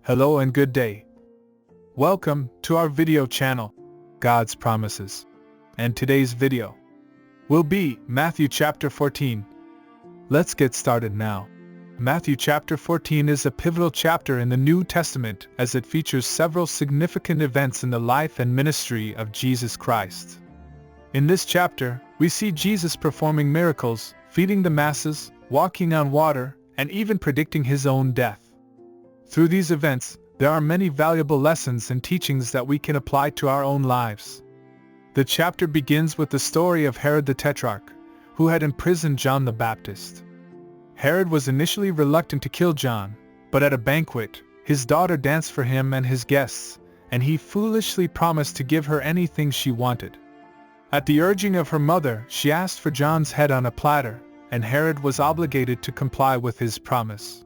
Hello and good day. Welcome to our video channel, God's Promises. And today's video will be Matthew chapter 14. Let's get started now. Matthew chapter 14 is a pivotal chapter in the New Testament as it features several significant events in the life and ministry of Jesus Christ. In this chapter, we see Jesus performing miracles, feeding the masses, walking on water, and even predicting his own death. Through these events, there are many valuable lessons and teachings that we can apply to our own lives. The chapter begins with the story of Herod the tetrarch, who had imprisoned John the Baptist. Herod was initially reluctant to kill John, but at a banquet, his daughter danced for him and his guests, and he foolishly promised to give her anything she wanted. At the urging of her mother, she asked for John's head on a platter, and Herod was obligated to comply with his promise.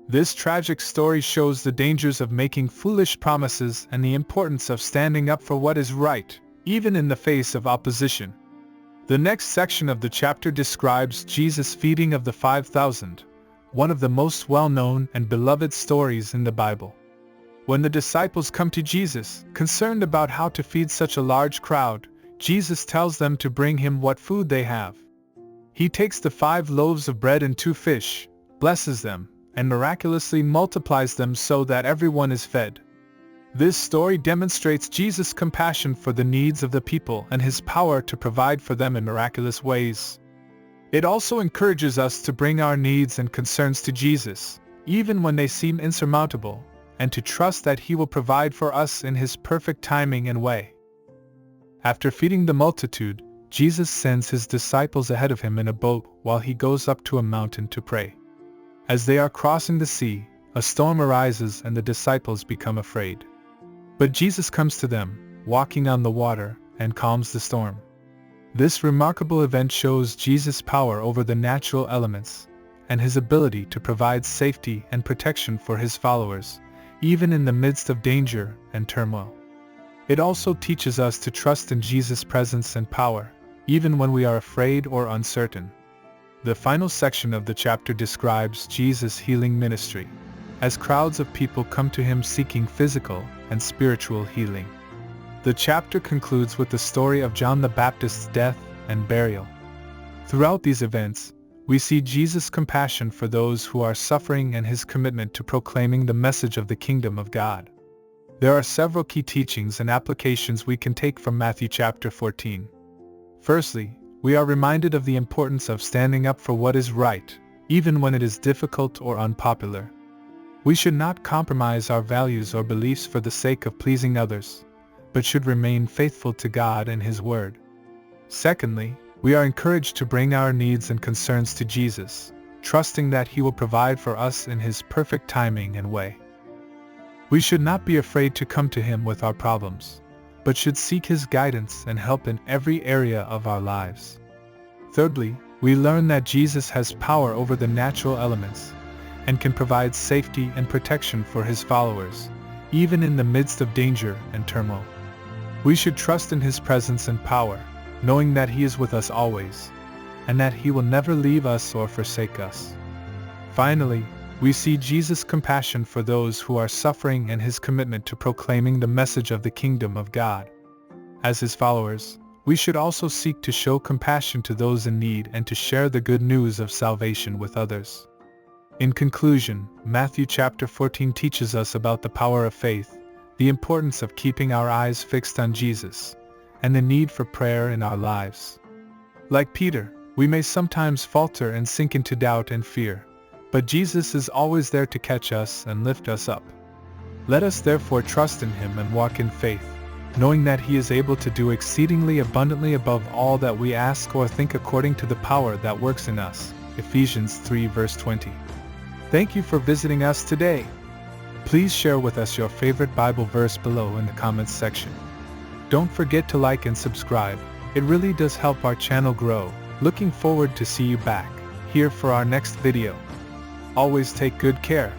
This tragic story shows the dangers of making foolish promises and the importance of standing up for what is right, even in the face of opposition. The next section of the chapter describes Jesus' feeding of the 5,000, one of the most well-known and beloved stories in the Bible. When the disciples come to Jesus, concerned about how to feed such a large crowd, Jesus tells them to bring him what food they have. He takes the 5 loaves of bread and 2 fish, blesses them, and miraculously multiplies them so that everyone is fed. This story demonstrates Jesus' compassion for the needs of the people and his power to provide for them in miraculous ways. It also encourages us to bring our needs and concerns to Jesus, even when they seem insurmountable, and to trust that he will provide for us in his perfect timing and way. After feeding the multitude, Jesus sends his disciples ahead of him in a boat while he goes up to a mountain to pray. As they are crossing the sea, a storm arises and the disciples become afraid. But Jesus comes to them, walking on the water, and calms the storm. This remarkable event shows Jesus' power over the natural elements, and his ability to provide safety and protection for his followers, even in the midst of danger and turmoil. It also teaches us to trust in Jesus' presence and power, even when we are afraid or uncertain. The final section of the chapter describes Jesus' healing ministry, as crowds of people come to him seeking physical and spiritual healing. The chapter concludes with the story of John the Baptist's death and burial. Throughout these events, we see Jesus' compassion for those who are suffering and his commitment to proclaiming the message of the kingdom of God. There are several key teachings and applications we can take from Matthew chapter 14. Firstly, we are reminded of the importance of standing up for what is right, even when it is difficult or unpopular. We should not compromise our values or beliefs for the sake of pleasing others, but should remain faithful to God and his word. Secondly, we are encouraged to bring our needs and concerns to Jesus, trusting that he will provide for us in his perfect timing and way. We should not be afraid to come to him with our problems, but should seek his guidance and help in every area of our lives. Thirdly, we learn that Jesus has power over the natural elements, and can provide safety and protection for his followers, even in the midst of danger and turmoil. We should trust in his presence and power, knowing that he is with us always, and that he will never leave us or forsake us. Finally, we see Jesus' compassion for those who are suffering and his commitment to proclaiming the message of the kingdom of God. As his followers, we should also seek to show compassion to those in need and to share the good news of salvation with others. In conclusion, Matthew chapter 14 teaches us about the power of faith, the importance of keeping our eyes fixed on Jesus, and the need for prayer in our lives. Like Peter, we may sometimes falter and sink into doubt and fear, but Jesus is always there to catch us and lift us up. Let us therefore trust in him and walk in faith, knowing that he is able to do exceedingly abundantly above all that we ask or think according to the power that works in us. Ephesians 3 verse 20. Thank you for visiting us today. Please share with us your favorite Bible verse below in the comments section. Don't forget to like and subscribe. It really does help our channel grow. Looking forward to see you back here for our next video. Always take good care.